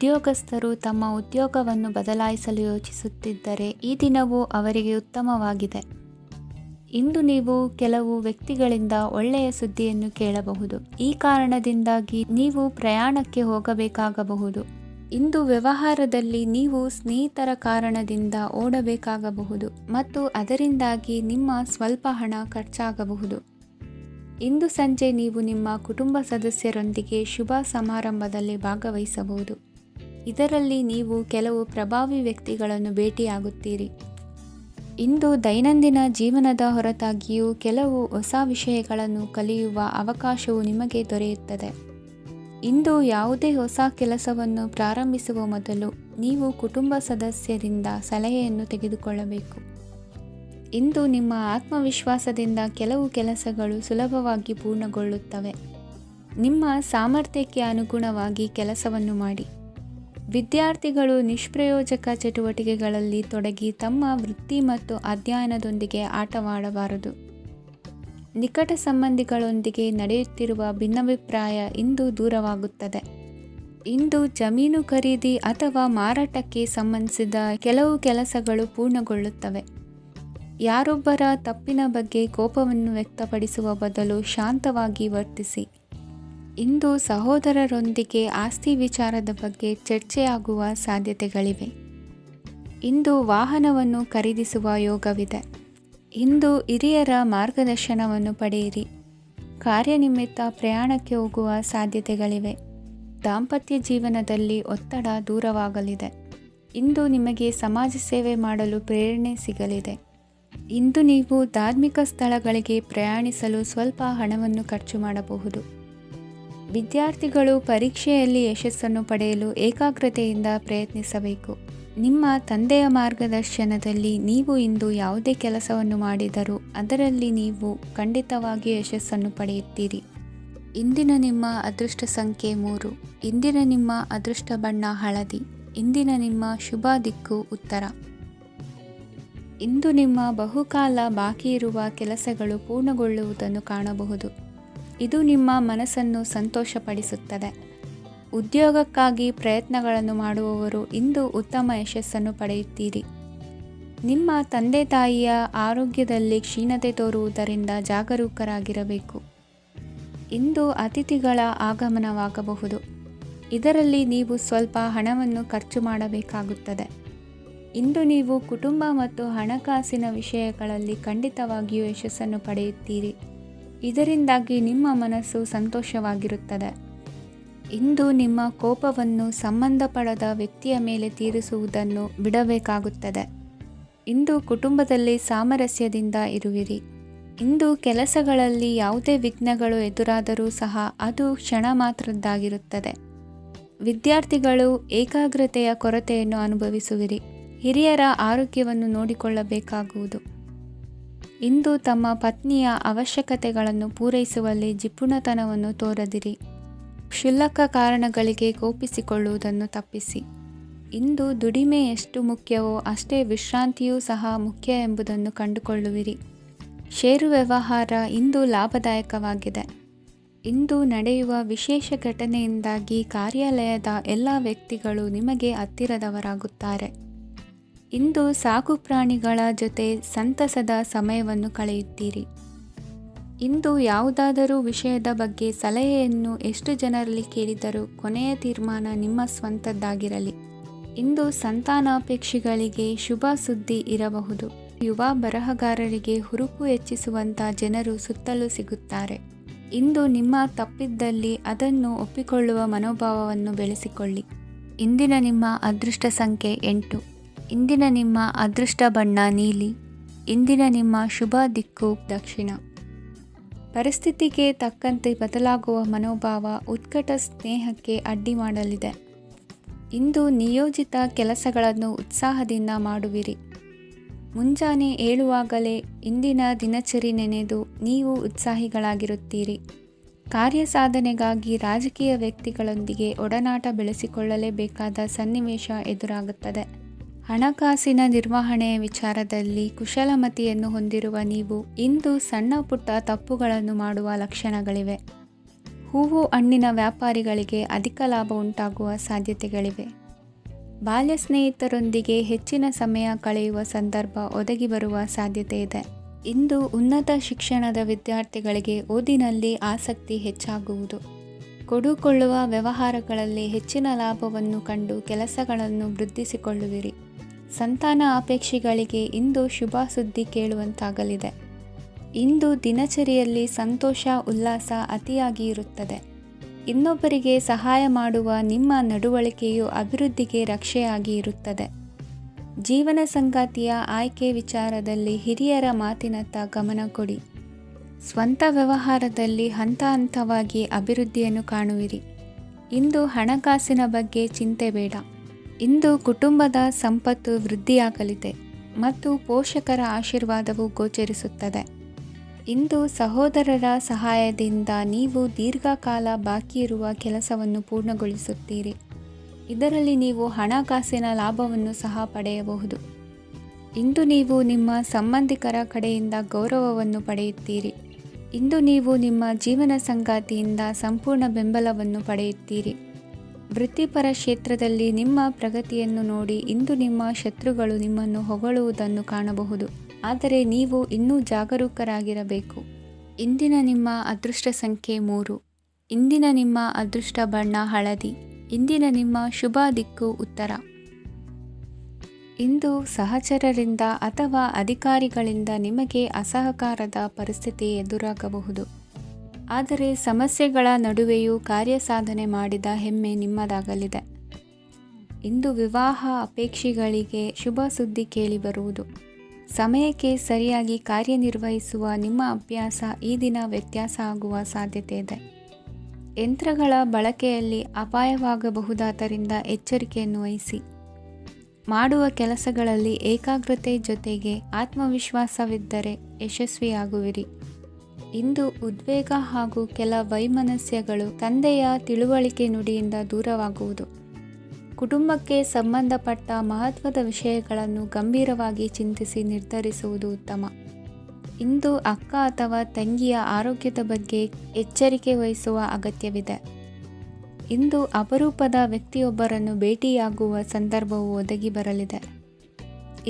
ಉದ್ಯೋಗಸ್ಥರು ತಮ್ಮ ಉದ್ಯೋಗವನ್ನು ಬದಲಾಯಿಸಲು ಯೋಚಿಸುತ್ತಿದ್ದರೆ ಈ ದಿನವೂ ಅವರಿಗೆ ಉತ್ತಮವಾಗಿದೆ. ಇಂದು ನೀವು ಕೆಲವು ವ್ಯಕ್ತಿಗಳಿಂದ ಒಳ್ಳೆಯ ಸುದ್ದಿಯನ್ನು ಕೇಳಬಹುದು. ಈ ಕಾರಣದಿಂದಾಗಿ ನೀವು ಪ್ರಯಾಣಕ್ಕೆ ಹೋಗಬೇಕಾಗಬಹುದು. ಇಂದು ವ್ಯವಹಾರದಲ್ಲಿ ನೀವು ಸ್ನೇಹಿತರ ಕಾರಣದಿಂದ ಓಡಬೇಕಾಗಬಹುದು ಮತ್ತು ಅದರಿಂದಾಗಿ ನಿಮ್ಮ ಸ್ವಲ್ಪ ಹಣ ಖರ್ಚಾಗಬಹುದು. ಇಂದು ಸಂಜೆ ನೀವು ನಿಮ್ಮ ಕುಟುಂಬ ಸದಸ್ಯರೊಂದಿಗೆ ಶುಭ ಸಮಾರಂಭದಲ್ಲಿ ಭಾಗವಹಿಸಬಹುದು. ಇದರಲ್ಲಿ ನೀವು ಕೆಲವು ಪ್ರಭಾವಿ ವ್ಯಕ್ತಿಗಳನ್ನು ಭೇಟಿಯಾಗುತ್ತೀರಿ. ಇಂದು ದೈನಂದಿನ ಜೀವನದ ಹೊರತಾಗಿಯೂ ಕೆಲವು ಹೊಸ ವಿಷಯಗಳನ್ನು ಕಲಿಯುವ ಅವಕಾಶವು ನಿಮಗೆ ದೊರೆಯುತ್ತದೆ. ಇಂದು ಯಾವುದೇ ಹೊಸ ಕೆಲಸವನ್ನು ಪ್ರಾರಂಭಿಸುವ ಮೊದಲು ನೀವು ಕುಟುಂಬ ಸದಸ್ಯರಿಂದ ಸಲಹೆಯನ್ನು ತೆಗೆದುಕೊಳ್ಳಬೇಕು. ಇಂದು ನಿಮ್ಮ ಆತ್ಮವಿಶ್ವಾಸದಿಂದ ಕೆಲವು ಕೆಲಸಗಳು ಸುಲಭವಾಗಿ ಪೂರ್ಣಗೊಳ್ಳುತ್ತವೆ. ನಿಮ್ಮ ಸಾಮರ್ಥ್ಯಕ್ಕೆ ಅನುಗುಣವಾಗಿ ಕೆಲಸವನ್ನು ಮಾಡಿ. ವಿದ್ಯಾರ್ಥಿಗಳು ನಿಷ್ಪ್ರಯೋಜಕ ಚಟುವಟಿಕೆಗಳಲ್ಲಿ ತೊಡಗಿ ತಮ್ಮ ವೃತ್ತಿ ಮತ್ತು ಅಧ್ಯಯನದೊಂದಿಗೆ ಆಟವಾಡಬಾರದು. ನಿಕಟ ಸಂಬಂಧಿಗಳೊಂದಿಗೆ ನಡೆಯುತ್ತಿರುವ ಭಿನ್ನಾಭಿಪ್ರಾಯ ಇಂದು ದೂರವಾಗುತ್ತದೆ. ಇಂದು ಜಮೀನು ಖರೀದಿ ಅಥವಾ ಮಾರಾಟಕ್ಕೆ ಸಂಬಂಧಿಸಿದ ಕೆಲವು ಕೆಲಸಗಳು ಪೂರ್ಣಗೊಳ್ಳುತ್ತವೆ. ಯಾರೊಬ್ಬರ ತಪ್ಪಿನ ಬಗ್ಗೆ ಕೋಪವನ್ನು ವ್ಯಕ್ತಪಡಿಸುವ ಬದಲು ಶಾಂತವಾಗಿ ವರ್ತಿಸಿ. ಇಂದು ಸಹೋದರರೊಂದಿಗೆ ಆಸ್ತಿ ವಿಚಾರದ ಬಗ್ಗೆ ಚರ್ಚೆಯಾಗುವ ಸಾಧ್ಯತೆಗಳಿವೆ. ಇಂದು ವಾಹನವನ್ನು ಖರೀದಿಸುವ ಯೋಗವಿದೆ. ಇಂದು ಹಿರಿಯರ ಮಾರ್ಗದರ್ಶನವನ್ನು ಪಡೆಯಿರಿ. ಕಾರ್ಯನಿಮಿತ್ತ ಪ್ರಯಾಣಕ್ಕೆ ಹೋಗುವ ಸಾಧ್ಯತೆಗಳಿವೆ. ದಾಂಪತ್ಯ ಜೀವನದಲ್ಲಿ ಒತ್ತಡ ದೂರವಾಗಲಿದೆ. ಇಂದು ನಿಮಗೆ ಸಮಾಜ ಸೇವೆ ಮಾಡಲು ಪ್ರೇರಣೆ ಸಿಗಲಿದೆ. ಇಂದು ನೀವು ಧಾರ್ಮಿಕ ಸ್ಥಳಗಳಿಗೆ ಪ್ರಯಾಣಿಸಲು ಸ್ವಲ್ಪ ಹಣವನ್ನು ಖರ್ಚು ಮಾಡಬಹುದು. ವಿದ್ಯಾರ್ಥಿಗಳು ಪರೀಕ್ಷೆಯಲ್ಲಿ ಯಶಸ್ಸನ್ನು ಪಡೆಯಲು ಏಕಾಗ್ರತೆಯಿಂದ ಪ್ರಯತ್ನಿಸಬೇಕು. ನಿಮ್ಮ ತಂದೆಯ ಮಾರ್ಗದರ್ಶನದಲ್ಲಿ ನೀವು ಇಂದು ಯಾವುದೇ ಕೆಲಸವನ್ನು ಮಾಡಿದರೂ ಅದರಲ್ಲಿ ನೀವು ಖಂಡಿತವಾಗಿಯೂ ಯಶಸ್ಸನ್ನು ಪಡೆಯುತ್ತೀರಿ. ಇಂದಿನ ನಿಮ್ಮ ಅದೃಷ್ಟ ಸಂಖ್ಯೆ 3. ಇಂದಿನ ನಿಮ್ಮ ಅದೃಷ್ಟ ಬಣ್ಣ ಹಳದಿ. ಇಂದಿನ ನಿಮ್ಮ ಶುಭ ದಿಕ್ಕು ಉತ್ತರ. ಇಂದು ನಿಮ್ಮ ಬಹುಕಾಲ ಬಾಕಿ ಇರುವ ಕೆಲಸಗಳು ಪೂರ್ಣಗೊಳ್ಳುವುದನ್ನು ಕಾಣಬಹುದು. ಇದು ನಿಮ್ಮ ಮನಸ್ಸನ್ನು ಸಂತೋಷಪಡಿಸುತ್ತದೆ. ಉದ್ಯೋಗಕ್ಕಾಗಿ ಪ್ರಯತ್ನಗಳನ್ನು ಮಾಡುವವರು ಇಂದು ಉತ್ತಮ ಯಶಸ್ಸನ್ನು ಪಡೆಯುತ್ತೀರಿ. ನಿಮ್ಮ ತಂದೆ ತಾಯಿಯ ಆರೋಗ್ಯದಲ್ಲಿ ಕ್ಷೀಣತೆ ತೋರುವುದರಿಂದ ಜಾಗರೂಕರಾಗಿರಬೇಕು. ಇಂದು ಅತಿಥಿಗಳ ಆಗಮನವಾಗಬಹುದು. ಇದರಲ್ಲಿ ನೀವು ಸ್ವಲ್ಪ ಹಣವನ್ನು ಖರ್ಚು ಮಾಡಬೇಕಾಗುತ್ತದೆ. ಇಂದು ನೀವು ಕುಟುಂಬ ಮತ್ತು ಹಣಕಾಸಿನ ವಿಷಯಗಳಲ್ಲಿ ಖಂಡಿತವಾಗಿಯೂ ಯಶಸ್ಸನ್ನು ಪಡೆಯುತ್ತೀರಿ. ಇದರಿಂದಾಗಿ ನಿಮ್ಮ ಮನಸ್ಸು ಸಂತೋಷವಾಗಿರುತ್ತದೆ. ಇಂದು ನಿಮ್ಮ ಕೋಪವನ್ನು ಸಂಬಂಧಪಡದ ವ್ಯಕ್ತಿಯ ಮೇಲೆ ತೀರಿಸುವುದನ್ನು ಬಿಡಬೇಕಾಗುತ್ತದೆ. ಇಂದು ಕುಟುಂಬದಲ್ಲಿ ಸಾಮರಸ್ಯದಿಂದ ಇರುವಿರಿ. ಇಂದು ಕೆಲಸಗಳಲ್ಲಿ ಯಾವುದೇ ವಿಘ್ನಗಳು ಎದುರಾದರೂ ಸಹ ಅದು ಕ್ಷಣ ಮಾತ್ರದ್ದಾಗಿರುತ್ತದೆ. ವಿದ್ಯಾರ್ಥಿಗಳು ಏಕಾಗ್ರತೆಯ ಕೊರತೆಯನ್ನು ಅನುಭವಿಸುವಿರಿ. ಹಿರಿಯರ ಆರೋಗ್ಯವನ್ನು ನೋಡಿಕೊಳ್ಳಬೇಕಾಗುವುದು. ಇಂದು ತಮ್ಮ ಪತ್ನಿಯ ಅವಶ್ಯಕತೆಗಳನ್ನು ಪೂರೈಸುವಲ್ಲಿ ಜಿಪುಣತನವನ್ನು ತೋರದಿರಿ. ಕ್ಷುಲ್ಲಕ ಕಾರಣಗಳಿಗೆ ಕೋಪಿಸಿಕೊಳ್ಳುವುದನ್ನು ತಪ್ಪಿಸಿ. ಇಂದು ದುಡಿಮೆ ಎಷ್ಟು ಮುಖ್ಯವೋ ಅಷ್ಟೇ ವಿಶ್ರಾಂತಿಯೂ ಸಹ ಮುಖ್ಯ ಎಂಬುದನ್ನು ಕಂಡುಕೊಳ್ಳುವಿರಿ. ಷೇರು ವ್ಯವಹಾರ ಇಂದು ಲಾಭದಾಯಕವಾಗಿದೆ. ಇಂದು ನಡೆಯುವ ವಿಶೇಷ ಘಟನೆಯಿಂದಾಗಿ ಕಾರ್ಯಾಲಯದ ಎಲ್ಲ ವ್ಯಕ್ತಿಗಳು ನಿಮಗೆ ಹತ್ತಿರದವರಾಗುತ್ತಾರೆ. ಇಂದು ಸಾಕು ಪ್ರಾಣಿಗಳ ಜೊತೆ ಸಂತಸದ ಸಮಯವನ್ನು ಕಳೆಯುತ್ತೀರಿ. ಇಂದು ಯಾವುದಾದರೂ ವಿಷಯದ ಬಗ್ಗೆ ಸಲಹೆಯನ್ನು ಎಷ್ಟು ಜನರಲ್ಲಿ ಕೇಳಿದರೂ ಕೊನೆಯ ತೀರ್ಮಾನ ನಿಮ್ಮ ಸ್ವಂತದ್ದಾಗಿರಲಿ. ಇಂದು ಸಂತಾನಾಪೇಕ್ಷಿಗಳಿಗೆ ಶುಭ ಸುದ್ದಿ ಇರಬಹುದು. ಯುವ ಬರಹಗಾರರಿಗೆ ಹುರುಪು ಹೆಚ್ಚಿಸುವಂಥ ಜನರು ಸುತ್ತಲೂ ಸಿಗುತ್ತಾರೆ. ಇಂದು ನಿಮ್ಮ ತಪ್ಪಿದ್ದಲ್ಲಿ ಅದನ್ನು ಒಪ್ಪಿಕೊಳ್ಳುವ ಮನೋಭಾವವನ್ನು ಬೆಳೆಸಿಕೊಳ್ಳಿ. ಇಂದಿನ ನಿಮ್ಮ ಅದೃಷ್ಟ ಸಂಖ್ಯೆ 8. ಇಂದಿನ ನಿಮ್ಮ ಅದೃಷ್ಟ ಬಣ್ಣ ನೀಲಿ. ಇಂದಿನ ನಿಮ್ಮ ಶುಭ ದಿಕ್ಕು ದಕ್ಷಿಣ. ಪರಿಸ್ಥಿತಿಗೆ ತಕ್ಕಂತೆ ಬದಲಾಗುವ ಮನೋಭಾವ ಉತ್ಕಟ ಸ್ನೇಹಕ್ಕೆ ಅಡ್ಡಿ ಮಾಡಲಿದೆ. ಇಂದು ನಿಯೋಜಿತ ಕೆಲಸಗಳನ್ನು ಉತ್ಸಾಹದಿಂದ ಮಾಡುವಿರಿ. ಮುಂಜಾನೆ ಏಳುವಾಗಲೇ ಇಂದಿನ ದಿನಚರಿ ನೆನೆದು ನೀವು ಉತ್ಸಾಹಿಗಳಾಗಿರುತ್ತೀರಿ. ಕಾರ್ಯಸಾಧನೆಗಾಗಿ ರಾಜಕೀಯ ವ್ಯಕ್ತಿಗಳೊಂದಿಗೆ ಒಡನಾಟ ಬೆಳೆಸಿಕೊಳ್ಳಲೇಬೇಕಾದ ಸನ್ನಿವೇಶ ಎದುರಾಗುತ್ತದೆ. ಹಣಕಾಸಿನ ನಿರ್ವಹಣೆಯ ವಿಚಾರದಲ್ಲಿ ಕುಶಲಮತಿಯನ್ನು ಹೊಂದಿರುವ ನೀವು ಇಂದು ಸಣ್ಣ ಪುಟ್ಟ ತಪ್ಪುಗಳನ್ನು ಮಾಡುವ ಲಕ್ಷಣಗಳಿವೆ. ಹೂವು ಹಣ್ಣಿನ ವ್ಯಾಪಾರಿಗಳಿಗೆ ಅಧಿಕ ಲಾಭ ಉಂಟಾಗುವ ಸಾಧ್ಯತೆಗಳಿವೆ. ಬಾಲ್ಯ ಸ್ನೇಹಿತರೊಂದಿಗೆ ಹೆಚ್ಚಿನ ಸಮಯ ಕಳೆಯುವ ಸಂದರ್ಭ ಒದಗಿ ಬರುವ ಸಾಧ್ಯತೆ ಇದೆ. ಇಂದು ಉನ್ನತ ಶಿಕ್ಷಣದ ವಿದ್ಯಾರ್ಥಿಗಳಿಗೆ ಓದಿನಲ್ಲಿ ಆಸಕ್ತಿ ಹೆಚ್ಚಾಗುವುದು. ಕೊಡುಕೊಳ್ಳುವ ವ್ಯವಹಾರಗಳಲ್ಲಿ ಹೆಚ್ಚಿನ ಲಾಭವನ್ನು ಕಂಡು ಕೆಲಸಗಳನ್ನು ವೃದ್ಧಿಸಿಕೊಳ್ಳುವಿರಿ. ಸಂತಾನ ಅಪೇಕ್ಷಿಗಳಿಗೆ ಇಂದು ಶುಭ ಸುದ್ದಿ ಕೇಳುವಂತಾಗಲಿದೆ. ಇಂದು ದಿನಚರಿಯಲ್ಲಿ ಸಂತೋಷ ಉಲ್ಲಾಸ ಅತಿಯಾಗಿ ಇರುತ್ತದೆ. ಇನ್ನೊಬ್ಬರಿಗೆ ಸಹಾಯ ಮಾಡುವ ನಿಮ್ಮ ನಡವಳಿಕೆಯು ಅಭಿವೃದ್ಧಿಗೆ ರಕ್ಷೆಯಾಗಿ ಇರುತ್ತದೆ. ಜೀವನ ಸಂಗಾತಿಯ ಆಯ್ಕೆ ವಿಚಾರದಲ್ಲಿ ಹಿರಿಯರ ಮಾತಿನತ್ತ ಗಮನ ಕೊಡಿ. ಸ್ವಂತ ವ್ಯವಹಾರದಲ್ಲಿ ಹಂತ ಹಂತವಾಗಿ ಅಭಿವೃದ್ಧಿಯನ್ನು ಕಾಣುವಿರಿ. ಇಂದು ಹಣಕಾಸಿನ ಬಗ್ಗೆ ಚಿಂತೆ ಬೇಡ. ಇಂದು ಕುಟುಂಬದ ಸಂಪತ್ತು ವೃದ್ಧಿಯಾಗಲಿದೆ ಮತ್ತು ಪೋಷಕರ ಆಶೀರ್ವಾದವು ಗೋಚರಿಸುತ್ತದೆ. ಇಂದು ಸಹೋದರರ ಸಹಾಯದಿಂದ ನೀವು ದೀರ್ಘಕಾಲ ಬಾಕಿ ಇರುವ ಕೆಲಸವನ್ನು ಪೂರ್ಣಗೊಳಿಸುತ್ತೀರಿ. ಇದರಲ್ಲಿ ನೀವು ಹಣಕಾಸಿನ ಲಾಭವನ್ನು ಸಹ ಪಡೆಯಬಹುದು. ಇಂದು ನೀವು ನಿಮ್ಮ ಸಂಬಂಧಿಕರ ಕಡೆಯಿಂದ ಗೌರವವನ್ನು ಪಡೆಯುತ್ತೀರಿ. ಇಂದು ನೀವು ನಿಮ್ಮ ಜೀವನ ಸಂಗಾತಿಯಿಂದ ಸಂಪೂರ್ಣ ಬೆಂಬಲವನ್ನು ಪಡೆಯುತ್ತೀರಿ. ವೃತ್ತಿಪರ ಕ್ಷೇತ್ರದಲ್ಲಿ ನಿಮ್ಮ ಪ್ರಗತಿಯನ್ನು ನೋಡಿ ಇಂದು ನಿಮ್ಮ ಶತ್ರುಗಳು ನಿಮ್ಮನ್ನು ಹೊಗಳುವುದನ್ನು ಕಾಣಬಹುದು. ಆದರೆ ನೀವು ಇನ್ನೂ ಜಾಗರೂಕರಾಗಿರಬೇಕು. ಇಂದಿನ ನಿಮ್ಮ ಅದೃಷ್ಟ ಸಂಖ್ಯೆ 3. ಇಂದಿನ ನಿಮ್ಮ ಅದೃಷ್ಟ ಬಣ್ಣ ಹಳದಿ. ಇಂದಿನ ನಿಮ್ಮ ಶುಭ ದಿಕ್ಕು ಉತ್ತರ. ಇಂದು ಸಹಚರರಿಂದ ಅಥವಾ ಅಧಿಕಾರಿಗಳಿಂದ ನಿಮಗೆ ಅಸಹಕಾರದ ಪರಿಸ್ಥಿತಿ ಎದುರಾಗಬಹುದು. ಆದರೆ ಸಮಸ್ಯೆಗಳ ನಡುವೆಯೂ ಕಾರ್ಯಸಾಧನೆ ಮಾಡಿದ ಹೆಮ್ಮೆ ನಿಮ್ಮದಾಗಲಿದೆ. ಇಂದು ವಿವಾಹ ಅಪೇಕ್ಷಿಗಳಿಗೆ ಶುಭ ಸುದ್ದಿ ಕೇಳಿಬರುವುದು. ಸಮಯಕ್ಕೆ ಸರಿಯಾಗಿ ಕಾರ್ಯನಿರ್ವಹಿಸುವ ನಿಮ್ಮ ಅಭ್ಯಾಸ ಈ ದಿನ ವ್ಯತ್ಯಾಸ ಆಗುವ ಸಾಧ್ಯತೆ ಇದೆ. ಯಂತ್ರಗಳ ಬಳಕೆಯಲ್ಲಿ ಅಪಾಯವಾಗಬಹುದಾದ್ದರಿಂದ ಎಚ್ಚರಿಕೆಯನ್ನು ವಹಿಸಿ. ಮಾಡುವ ಕೆಲಸಗಳಲ್ಲಿ ಏಕಾಗ್ರತೆ ಜೊತೆಗೆ ಆತ್ಮವಿಶ್ವಾಸವಿದ್ದರೆ ಯಶಸ್ವಿಯಾಗುವಿರಿ. ಇಂದು ಉದ್ವೇಗ ಹಾಗೂ ಕೆಲ ವೈಮನಸ್ಯಗಳು ತಂದೆಯ ತಿಳುವಳಿಕೆ ನುಡಿಯಿಂದ ದೂರವಾಗುವುದು. ಕುಟುಂಬಕ್ಕೆ ಸಂಬಂಧಪಟ್ಟ ಮಹತ್ವದ ವಿಷಯಗಳನ್ನು ಗಂಭೀರವಾಗಿ ಚಿಂತಿಸಿ ನಿರ್ಧರಿಸುವುದು ಉತ್ತಮ. ಇಂದು ಅಕ್ಕ ಅಥವಾ ತಂಗಿಯ ಆರೋಗ್ಯದ ಬಗ್ಗೆ ಎಚ್ಚರಿಕೆ ವಹಿಸುವ ಅಗತ್ಯವಿದೆ. ಇಂದು ಅಪರೂಪದ ವ್ಯಕ್ತಿಯೊಬ್ಬರನ್ನು ಭೇಟಿಯಾಗುವ ಸಂದರ್ಭವು ಒದಗಿ ಬರಲಿದೆ.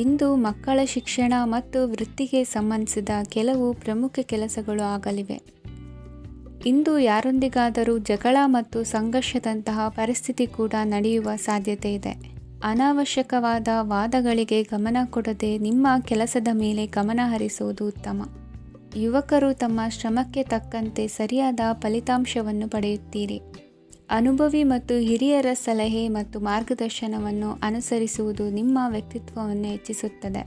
ಇಂದು ಮಕ್ಕಳ ಶಿಕ್ಷಣ ಮತ್ತು ವೃತ್ತಿಗೆ ಸಂಬಂಧಿಸಿದ ಕೆಲವು ಪ್ರಮುಖ ಕೆಲಸಗಳು ಆಗಲಿವೆ. ಇಂದು ಯಾರೊಂದಿಗಾದರೂ ಜಗಳ ಮತ್ತು ಸಂಘರ್ಷದಂತಹ ಪರಿಸ್ಥಿತಿ ಕೂಡ ನಡೆಯುವ ಸಾಧ್ಯತೆ ಇದೆ. ಅನಾವಶ್ಯಕವಾದ ವಾದಗಳಿಗೆ ಗಮನ ಕೊಡದೆ ನಿಮ್ಮ ಕೆಲಸದ ಮೇಲೆ ಗಮನ ಹರಿಸುವುದು ಉತ್ತಮ. ಯುವಕರು ತಮ್ಮ ಶ್ರಮಕ್ಕೆ ತಕ್ಕಂತೆ ಸರಿಯಾದ ಫಲಿತಾಂಶವನ್ನು ಪಡೆಯುತ್ತೀರಿ. ಅನುಭವಿ ಮತ್ತು ಹಿರಿಯರ ಸಲಹೆ ಮತ್ತು ಮಾರ್ಗದರ್ಶನವನ್ನು ಅನುಸರಿಸುವುದು ನಿಮ್ಮ ವ್ಯಕ್ತಿತ್ವವನ್ನು ಹೆಚ್ಚಿಸುತ್ತದೆ.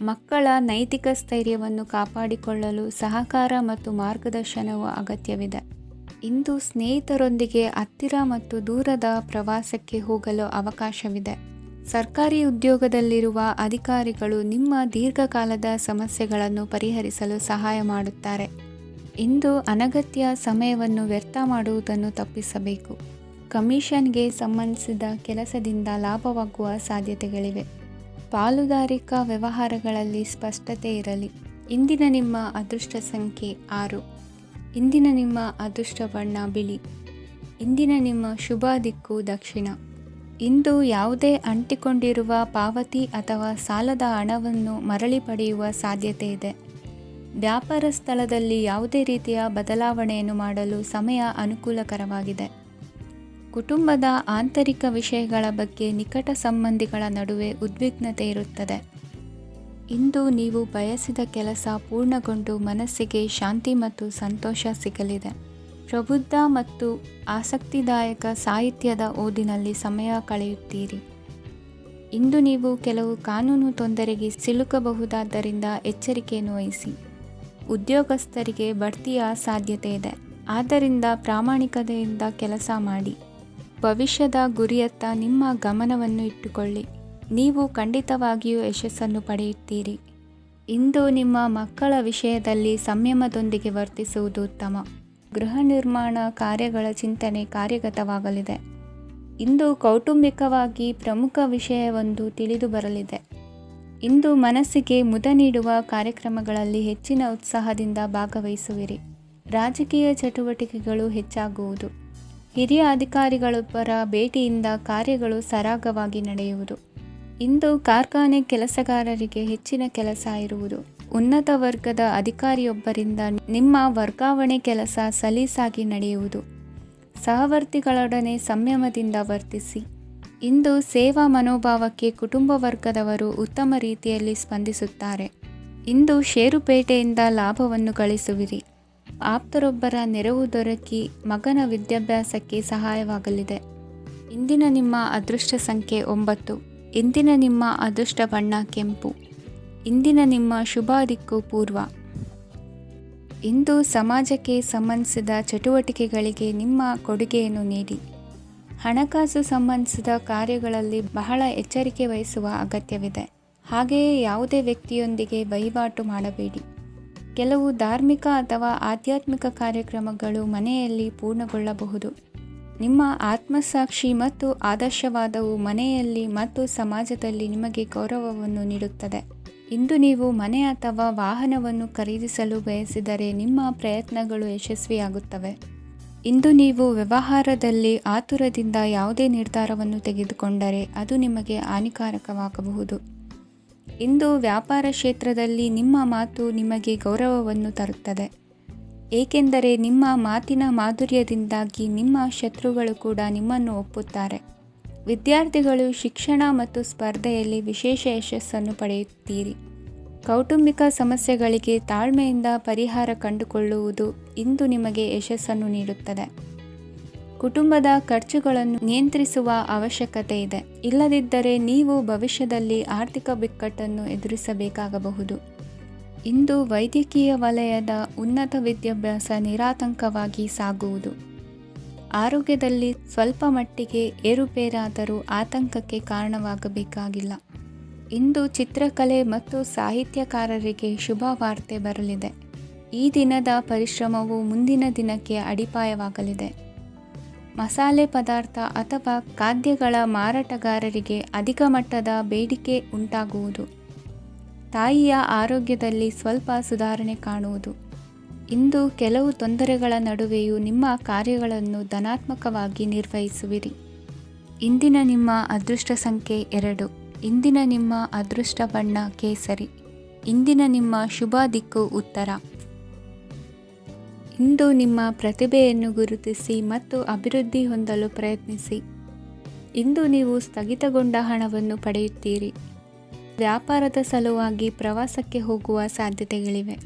ಮಕ್ಕಳ ನೈತಿಕ ಸ್ಥೈರ್ಯವನ್ನು ಕಾಪಾಡಿಕೊಳ್ಳಲು ಸಹಕಾರ ಮತ್ತು ಮಾರ್ಗದರ್ಶನವು ಅಗತ್ಯವಿದೆ. ಇಂದು ಸ್ನೇಹಿತರೊಂದಿಗೆ ಹತ್ತಿರ ಮತ್ತು ದೂರದ ಪ್ರವಾಸಕ್ಕೆ ಹೋಗಲು ಅವಕಾಶವಿದೆ. ಸರ್ಕಾರಿ ಉದ್ಯೋಗದಲ್ಲಿರುವ ಅಧಿಕಾರಿಗಳು ನಿಮ್ಮ ದೀರ್ಘಕಾಲದ ಸಮಸ್ಯೆಗಳನ್ನು ಪರಿಹರಿಸಲು ಸಹಾಯ ಮಾಡುತ್ತಾರೆ. ಇಂದು ಅನಗತ್ಯ ಸಮಯವನ್ನು ವ್ಯರ್ಥ ಮಾಡುವುದನ್ನು ತಪ್ಪಿಸಬೇಕು. ಕಮಿಷನ್ಗೆ ಸಂಬಂಧಿಸಿದ ಕೆಲಸದಿಂದ ಲಾಭವಾಗುವ ಸಾಧ್ಯತೆಗಳಿವೆ. ಪಾಲುದಾರಿಕಾ ವ್ಯವಹಾರಗಳಲ್ಲಿ ಸ್ಪಷ್ಟತೆ ಇರಲಿ. ಇಂದಿನ ನಿಮ್ಮ ಅದೃಷ್ಟ ಸಂಖ್ಯೆ 6. ಇಂದಿನ ನಿಮ್ಮ ಅದೃಷ್ಟ ಬಣ್ಣ ಬಿಳಿ. ಇಂದಿನ ನಿಮ್ಮ ಶುಭ ದಿಕ್ಕು ದಕ್ಷಿಣ. ಇಂದು ಯಾವುದೇ ಅಂಟಿಕೊಂಡಿರುವ ಪಾವತಿ ಅಥವಾ ಸಾಲದ ಹಣವನ್ನು ಮರಳಿ ಪಡೆಯುವ ಸಾಧ್ಯತೆ ಇದೆ. ವ್ಯಾಪಾರ ಸ್ಥಳದಲ್ಲಿ ಯಾವುದೇ ರೀತಿಯ ಬದಲಾವಣೆಯನ್ನು ಮಾಡಲು ಸಮಯ ಅನುಕೂಲಕರವಾಗಿದೆ. ಕುಟುಂಬದ ಆಂತರಿಕ ವಿಷಯಗಳ ಬಗ್ಗೆ ನಿಕಟ ಸಂಬಂಧಿಗಳ ನಡುವೆ ಉದ್ವಿಗ್ನತೆ ಇರುತ್ತದೆ. ಇಂದು ನೀವು ಬಯಸಿದ ಕೆಲಸ ಪೂರ್ಣಗೊಂಡು ಮನಸ್ಸಿಗೆ ಶಾಂತಿ ಮತ್ತು ಸಂತೋಷ ಸಿಗಲಿದೆ. ಪ್ರಬುದ್ಧ ಮತ್ತು ಆಸಕ್ತಿದಾಯಕ ಸಾಹಿತ್ಯದ ಓದಿನಲ್ಲಿ ಸಮಯ ಕಳೆಯುತ್ತೀರಿ. ಇಂದು ನೀವು ಕೆಲವು ಕಾನೂನು ತೊಂದರೆಗೆ ಸಿಲುಕಬಹುದಾದ್ದರಿಂದ ಎಚ್ಚರಿಕೆಯನ್ನು ವಹಿಸಿ. ಉದ್ಯೋಗಸ್ಥರಿಗೆ ಬಡ್ತಿಯ ಸಾಧ್ಯತೆ ಇದೆ, ಆದ್ದರಿಂದ ಪ್ರಾಮಾಣಿಕತೆಯಿಂದ ಕೆಲಸ ಮಾಡಿ. ಭವಿಷ್ಯದ ಗುರಿಯತ್ತ ನಿಮ್ಮ ಗಮನವನ್ನು ಇಟ್ಟುಕೊಳ್ಳಿ. ನೀವು ಖಂಡಿತವಾಗಿಯೂ ಯಶಸ್ಸನ್ನು ಪಡೆಯುತ್ತೀರಿ. ಇಂದು ನಿಮ್ಮ ಮಕ್ಕಳ ವಿಷಯದಲ್ಲಿ ಸಂಯಮದೊಂದಿಗೆ ವರ್ತಿಸುವುದು ಉತ್ತಮ. ಗೃಹ ನಿರ್ಮಾಣ ಕಾರ್ಯಗಳ ಚಿಂತನೆ ಕಾರ್ಯಗತವಾಗಲಿದೆ. ಇಂದು ಕೌಟುಂಬಿಕವಾಗಿ ಪ್ರಮುಖ ವಿಷಯವೊಂದು ತಿಳಿದು ಬರಲಿದೆ. ಇಂದು ಮನಸ್ಸಿಗೆ ಮುದ ನೀಡುವ ಕಾರ್ಯಕ್ರಮಗಳಲ್ಲಿ ಹೆಚ್ಚಿನ ಉತ್ಸಾಹದಿಂದ ಭಾಗವಹಿಸುವಿರಿ. ರಾಜಕೀಯ ಚಟುವಟಿಕೆಗಳು ಹೆಚ್ಚಾಗುವುದು. ಹಿರಿಯ ಅಧಿಕಾರಿಗಳೊಬ್ಬರ ಭೇಟಿಯಿಂದ ಕಾರ್ಯಗಳು ಸರಾಗವಾಗಿ ನಡೆಯುವುದು. ಇಂದು ಕಾರ್ಖಾನೆ ಕೆಲಸಗಾರರಿಗೆ ಹೆಚ್ಚಿನ ಕೆಲಸ ಇರುವುದು. ಉನ್ನತ ವರ್ಗದ ಅಧಿಕಾರಿಯೊಬ್ಬರಿಂದ ನಿಮ್ಮ ವರ್ಗಾವಣೆ ಕೆಲಸ ಸಲೀಸಾಗಿ ನಡೆಯುವುದು. ಸಹವರ್ತಿಗಳೊಡನೆ ಸಂಯಮದಿಂದ ವರ್ತಿಸಿ. ಇಂದು ಸೇವಾ ಮನೋಭಾವಕ್ಕೆ ಕುಟುಂಬ ವರ್ಗದವರು ಉತ್ತಮ ರೀತಿಯಲ್ಲಿ ಸ್ಪಂದಿಸುತ್ತಾರೆ. ಇಂದು ಷೇರುಪೇಟೆಯಿಂದ ಲಾಭವನ್ನು ಗಳಿಸುವಿರಿ. ಆಪ್ತರೊಬ್ಬರ ನೆರವು ದೊರಕಿ ಮಗನ ವಿದ್ಯಾಭ್ಯಾಸಕ್ಕೆ ಸಹಾಯವಾಗಲಿದೆ. ಇಂದಿನ ನಿಮ್ಮ ಅದೃಷ್ಟ ಸಂಖ್ಯೆ 9. ಇಂದಿನ ನಿಮ್ಮ ಅದೃಷ್ಟ ಬಣ್ಣ ಕೆಂಪು. ಇಂದಿನ ನಿಮ್ಮ ಶುಭ ದಿಕ್ಕು ಪೂರ್ವ. ಇಂದು ಸಮಾಜಕ್ಕೆ ಸಂಬಂಧಿಸಿದ ಚಟುವಟಿಕೆಗಳಿಗೆ ನಿಮ್ಮ ಕೊಡುಗೆಯನ್ನು ನೀಡಿ. ಹಣಕಾಸು ಸಂಬಂಧಿಸಿದ ಕಾರ್ಯಗಳಲ್ಲಿ ಬಹಳ ಎಚ್ಚರಿಕೆ ವಹಿಸುವ ಅಗತ್ಯವಿದೆ. ಹಾಗೆಯೇ ಯಾವುದೇ ವ್ಯಕ್ತಿಯೊಂದಿಗೆ ವಹಿವಾಟು ಮಾಡಬೇಡಿ. ಕೆಲವು ಧಾರ್ಮಿಕ ಅಥವಾ ಆಧ್ಯಾತ್ಮಿಕ ಕಾರ್ಯಕ್ರಮಗಳು ಮನೆಯಲ್ಲಿ ಪೂರ್ಣಗೊಳ್ಳಬಹುದು. ನಿಮ್ಮ ಆತ್ಮಸಾಕ್ಷಿ ಮತ್ತು ಆದರ್ಶವಾದವು ಮನೆಯಲ್ಲಿ ಮತ್ತು ಸಮಾಜದಲ್ಲಿ ನಿಮಗೆ ಗೌರವವನ್ನು ನೀಡುತ್ತದೆ. ಇಂದು ನೀವು ಮನೆ ಅಥವಾ ವಾಹನವನ್ನು ಖರೀದಿಸಲು ಬಯಸಿದರೆ ನಿಮ್ಮ ಪ್ರಯತ್ನಗಳು ಯಶಸ್ವಿಯಾಗುತ್ತವೆ. ಇಂದು ನೀವು ವ್ಯವಹಾರದಲ್ಲಿ ಆತುರದಿಂದ ಯಾವುದೇ ನಿರ್ಧಾರವನ್ನು ತೆಗೆದುಕೊಂಡರೆ ಅದು ನಿಮಗೆ ಹಾನಿಕಾರಕವಾಗಬಹುದು. ಇಂದು ವ್ಯಾಪಾರ ಕ್ಷೇತ್ರದಲ್ಲಿ ನಿಮ್ಮ ಮಾತು ನಿಮಗೆ ಗೌರವವನ್ನು ತರುತ್ತದೆ, ಏಕೆಂದರೆ ನಿಮ್ಮ ಮಾತಿನ ಮಾಧುರ್ಯದಿಂದಾಗಿ ನಿಮ್ಮ ಶತ್ರುಗಳು ಕೂಡ ನಿಮ್ಮನ್ನು ಒಪ್ಪುತ್ತಾರೆ. ವಿದ್ಯಾರ್ಥಿಗಳು ಶಿಕ್ಷಣ ಮತ್ತು ಸ್ಪರ್ಧೆಯಲ್ಲಿ ವಿಶೇಷ ಯಶಸ್ಸನ್ನು ಪಡೆಯುತ್ತೀರಿ. ಕೌಟುಂಬಿಕ ಸಮಸ್ಯೆಗಳಿಗೆ ತಾಳ್ಮೆಯಿಂದ ಪರಿಹಾರ ಕಂಡುಕೊಳ್ಳುವುದು ಇಂದು ನಿಮಗೆ ಯಶಸ್ಸನ್ನು ನೀಡುತ್ತದೆ. ಕುಟುಂಬದ ಖರ್ಚುಗಳನ್ನು ನಿಯಂತ್ರಿಸುವ ಅವಶ್ಯಕತೆ ಇದೆ. ಇಲ್ಲದಿದ್ದರೆ ನೀವು ಭವಿಷ್ಯದಲ್ಲಿ ಆರ್ಥಿಕ ಬಿಕ್ಕಟ್ಟನ್ನು ಎದುರಿಸಬೇಕಾಗಬಹುದು. ಇಂದು ವೈದ್ಯಕೀಯ ವಲಯದ ಉನ್ನತ ವಿದ್ಯಾಭ್ಯಾಸ ನಿರಾತಂಕವಾಗಿ ಸಾಗುವುದು. ಆರೋಗ್ಯದಲ್ಲಿ ಸ್ವಲ್ಪ ಮಟ್ಟಿಗೆ ಏರುಪೇರಾದರೂ ಆತಂಕಕ್ಕೆ ಕಾರಣವಾಗಬೇಕಾಗಿಲ್ಲ. ಇಂದು ಚಿತ್ರಕಲೆ ಮತ್ತು ಸಾಹಿತ್ಯಕಾರರಿಗೆ ಶುಭ ವಾರ್ತೆ ಬರಲಿದೆ. ಈ ದಿನದ ಪರಿಶ್ರಮವು ಮುಂದಿನ ದಿನಕ್ಕೆ ಅಡಿಪಾಯವಾಗಲಿದೆ. ಮಸಾಲೆ ಪದಾರ್ಥ ಅಥವಾ ಖಾದ್ಯಗಳ ಮಾರಾಟಗಾರರಿಗೆ ಅಧಿಕ ಮಟ್ಟದ ಬೇಡಿಕೆ ಉಂಟಾಗುವುದು. ತಾಯಿಯ ಆರೋಗ್ಯದಲ್ಲಿ ಸ್ವಲ್ಪ ಸುಧಾರಣೆ ಕಾಣುವುದು. ಇಂದು ಕೆಲವು ತೊಂದರೆಗಳ ನಡುವೆಯೂ ನಿಮ್ಮ ಕಾರ್ಯಗಳನ್ನು ಧನಾತ್ಮಕವಾಗಿ ನಿರ್ವಹಿಸುವಿರಿ. ಇಂದಿನ ನಿಮ್ಮ ಅದೃಷ್ಟ ಸಂಖ್ಯೆ 2. ಇಂದಿನ ನಿಮ್ಮ ಅದೃಷ್ಟ ಬಣ್ಣ ಕೇಸರಿ. ಇಂದಿನ ನಿಮ್ಮ ಶುಭ ದಿಕ್ಕು ಉತ್ತರ. ಇಂದು ನಿಮ್ಮ ಪ್ರತಿಭೆಯನ್ನು ಗುರುತಿಸಿ ಮತ್ತು ಅಭಿವೃದ್ಧಿ ಹೊಂದಲು ಪ್ರಯತ್ನಿಸಿ. ಇಂದು ನೀವು ಸ್ಥಗಿತಗೊಂಡ ಹಣವನ್ನು ಪಡೆಯುತ್ತೀರಿ. ವ್ಯಾಪಾರದ ಸಲುವಾಗಿ ಪ್ರವಾಸಕ್ಕೆ ಹೋಗುವ ಸಾಧ್ಯತೆಗಳಿವೆ.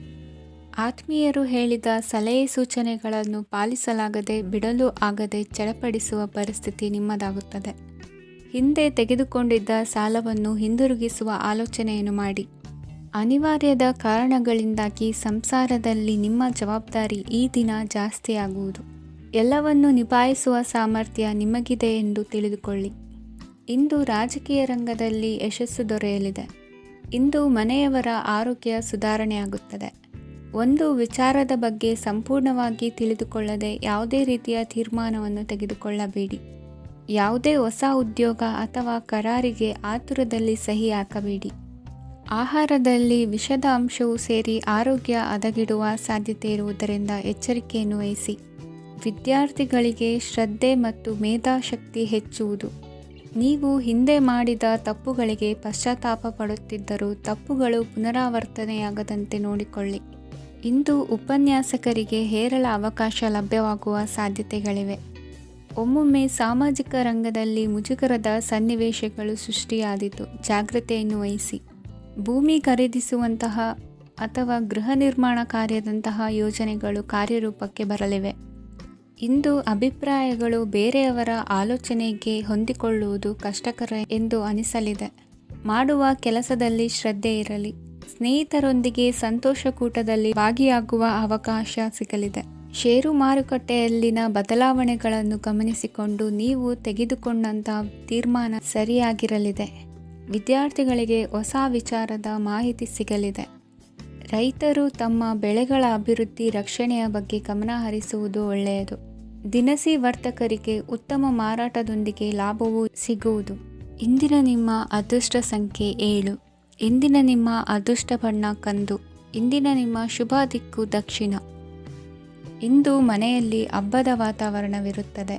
ಆತ್ಮೀಯರು ಹೇಳಿದ ಸಲಹೆ ಸೂಚನೆಗಳನ್ನು ಪಾಲಿಸಲಾಗದೆ ಬಿಡಲು ಆಗದೆ ಚಡಪಡಿಸುವ ಪರಿಸ್ಥಿತಿ ನಿಮ್ಮದಾಗುತ್ತದೆ. ಹಿಂದೆ ತೆಗೆದುಕೊಂಡಿದ್ದ ಸಾಲವನ್ನು ಹಿಂದಿರುಗಿಸುವ ಆಲೋಚನೆಯನ್ನು ಮಾಡಿ. ಅನಿವಾರ್ಯದ ಕಾರಣಗಳಿಂದಾಗಿ ಸಂಸಾರದಲ್ಲಿ ನಿಮ್ಮ ಜವಾಬ್ದಾರಿ ಈ ದಿನ ಜಾಸ್ತಿಯಾಗುವುದು. ಎಲ್ಲವನ್ನು ನಿಭಾಯಿಸುವ ಸಾಮರ್ಥ್ಯ ನಿಮಗಿದೆ ಎಂದು ತಿಳಿದುಕೊಳ್ಳಿ. ಇಂದು ರಾಜಕೀಯ ರಂಗದಲ್ಲಿ ಯಶಸ್ಸು ದೊರೆಯಲಿದೆ. ಇಂದು ಮನೆಯವರ ಆರೋಗ್ಯ ಸುಧಾರಣೆಯಾಗುತ್ತದೆ. ಒಂದು ವಿಚಾರದ ಬಗ್ಗೆ ಸಂಪೂರ್ಣವಾಗಿ ತಿಳಿದುಕೊಳ್ಳದೆ ಯಾವುದೇ ರೀತಿಯ ತೀರ್ಮಾನವನ್ನು ತೆಗೆದುಕೊಳ್ಳಬೇಡಿ. ಯಾವುದೇ ಹೊಸ ಉದ್ಯೋಗ ಅಥವಾ ಕರಾರಿಗೆ ಆತುರದಲ್ಲಿ ಸಹಿ ಹಾಕಬೇಡಿ. ಆಹಾರದಲ್ಲಿ ವಿಷದ ಅಂಶವು ಸೇರಿ ಆರೋಗ್ಯ ಹದಗೆಡುವ ಸಾಧ್ಯತೆ ಇರುವುದರಿಂದ ಎಚ್ಚರಿಕೆಯನ್ನು ವಹಿಸಿ. ವಿದ್ಯಾರ್ಥಿಗಳಿಗೆ ಶ್ರದ್ಧೆ ಮತ್ತು ಮೇಧಾಶಕ್ತಿ ಹೆಚ್ಚುವುದು. ನೀವು ಹಿಂದೆ ಮಾಡಿದ ತಪ್ಪುಗಳಿಗೆ ಪಶ್ಚಾತ್ತಾಪ ಪಡುತ್ತಿದ್ದರೂ ತಪ್ಪುಗಳು ಪುನರಾವರ್ತನೆಯಾಗದಂತೆ ನೋಡಿಕೊಳ್ಳಿ. ಇಂದು ಉಪನ್ಯಾಸಕರಿಗೆ ಹೇರಳ ಅವಕಾಶ ಲಭ್ಯವಾಗುವ ಸಾಧ್ಯತೆಗಳಿವೆ. ಒಮ್ಮೊಮ್ಮೆ ಸಾಮಾಜಿಕ ರಂಗದಲ್ಲಿ ಮುಜುಗರದ ಸನ್ನಿವೇಶಗಳು ಸೃಷ್ಟಿಯಾದೀತು. ಜಾಗ್ರತೆಯನ್ನು ವಹಿಸಿ. ಭೂಮಿ ಖರೀದಿಸುವಂತಹ ಅಥವಾ ಗೃಹ ನಿರ್ಮಾಣ ಕಾರ್ಯದಂತಹ ಯೋಜನೆಗಳು ಕಾರ್ಯರೂಪಕ್ಕೆ ಬರಲಿವೆ. ಇಂದು ಅಭಿಪ್ರಾಯಗಳು ಬೇರೆಯವರ ಆಲೋಚನೆಗೆ ಹೊಂದಿಕೊಳ್ಳುವುದು ಕಷ್ಟಕರ ಎಂದು ಅನಿಸಲಿದೆ. ಮಾಡುವ ಕೆಲಸದಲ್ಲಿ ಶ್ರದ್ಧೆ ಇರಲಿ. ಸ್ನೇಹಿತರೊಂದಿಗೆ ಸಂತೋಷಕೂಟದಲ್ಲಿ ಭಾಗಿಯಾಗುವ ಅವಕಾಶ ಸಿಗಲಿದೆ. ಷೇರು ಮಾರುಕಟ್ಟೆಯಲ್ಲಿನ ಬದಲಾವಣೆಗಳನ್ನು ಗಮನಿಸಿಕೊಂಡು ನೀವು ತೆಗೆದುಕೊಂಡಂತಹ ತೀರ್ಮಾನ ಸರಿಯಾಗಿರಲಿದೆ. ವಿದ್ಯಾರ್ಥಿಗಳಿಗೆ ಹೊಸ ವಿಚಾರದ ಮಾಹಿತಿ ಸಿಗಲಿದೆ. ರೈತರು ತಮ್ಮ ಬೆಳೆಗಳ ಅಭಿವೃದ್ಧಿ ರಕ್ಷಣೆಯ ಬಗ್ಗೆ ಗಮನ ಹರಿಸುವುದು ಒಳ್ಳೆಯದು. ದಿನಸಿ ವರ್ತಕರಿಗೆ ಉತ್ತಮ ಮಾರಾಟದೊಂದಿಗೆ ಲಾಭವೂ ಸಿಗುವುದು. ಇಂದಿನ ನಿಮ್ಮ ಅದೃಷ್ಟ ಸಂಖ್ಯೆ 7. ಇಂದಿನ ನಿಮ್ಮ ಅದೃಷ್ಟ ಬಣ್ಣ ಕಂದು. ಇಂದಿನ ನಿಮ್ಮ ಶುಭ ದಿಕ್ಕು ದಕ್ಷಿಣ. ಇಂದು ಮನೆಯಲ್ಲಿ ಹಬ್ಬದ ವಾತಾವರಣವಿರುತ್ತದೆ.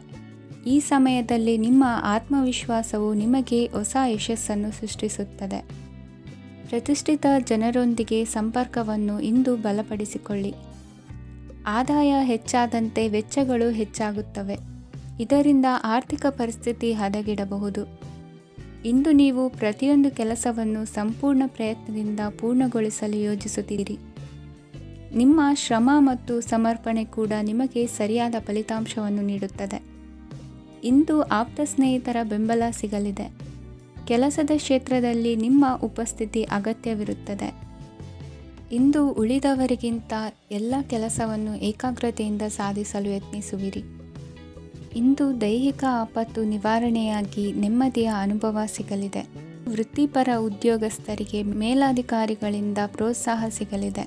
ಈ ಸಮಯದಲ್ಲಿ ನಿಮ್ಮ ಆತ್ಮವಿಶ್ವಾಸವು ನಿಮಗೆ ಹೊಸ ಯಶಸ್ಸನ್ನು ಸೃಷ್ಟಿಸುತ್ತದೆ. ಪ್ರತಿಷ್ಠಿತ ಜನರೊಂದಿಗೆ ಸಂಪರ್ಕವನ್ನು ಇಂದು ಬಲಪಡಿಸಿಕೊಳ್ಳಿ. ಆದಾಯ ಹೆಚ್ಚಾದಂತೆ ವೆಚ್ಚಗಳು ಹೆಚ್ಚಾಗುತ್ತವೆ. ಇದರಿಂದ ಆರ್ಥಿಕ ಪರಿಸ್ಥಿತಿ ಹದಗೆಡಬಹುದು. ಇಂದು ನೀವು ಪ್ರತಿಯೊಂದು ಕೆಲಸವನ್ನು ಸಂಪೂರ್ಣ ಪ್ರಯತ್ನದಿಂದ ಪೂರ್ಣಗೊಳಿಸಲು ಯೋಜಿಸುತ್ತೀರಿ. ನಿಮ್ಮ ಶ್ರಮ ಮತ್ತು ಸಮರ್ಪಣೆ ಕೂಡ ನಿಮಗೆ ಸರಿಯಾದ ಫಲಿತಾಂಶವನ್ನು ನೀಡುತ್ತದೆ. ಇಂದು ಆಪ್ತ ಸ್ನೇಹಿತರ ಬೆಂಬಲ ಸಿಗಲಿದೆ. ಕೆಲಸದ ಕ್ಷೇತ್ರದಲ್ಲಿ ನಿಮ್ಮ ಉಪಸ್ಥಿತಿ ಅಗತ್ಯವಿರುತ್ತದೆ. ಇಂದು ಉಳಿದವರಿಗಿಂತ ಎಲ್ಲ ಕೆಲಸವನ್ನು ಏಕಾಗ್ರತೆಯಿಂದ ಸಾಧಿಸಲು ಯತ್ನಿಸುವಿರಿ. ಇಂದು ದೈಹಿಕ ಆಪತ್ತು ನಿವಾರಣೆಯಾಗಿ ನೆಮ್ಮದಿಯ ಅನುಭವ ಸಿಗಲಿದೆ. ವೃತ್ತಿಪರ ಉದ್ಯೋಗಸ್ಥರಿಗೆ ಮೇಲಾಧಿಕಾರಿಗಳಿಂದ ಪ್ರೋತ್ಸಾಹ ಸಿಗಲಿದೆ.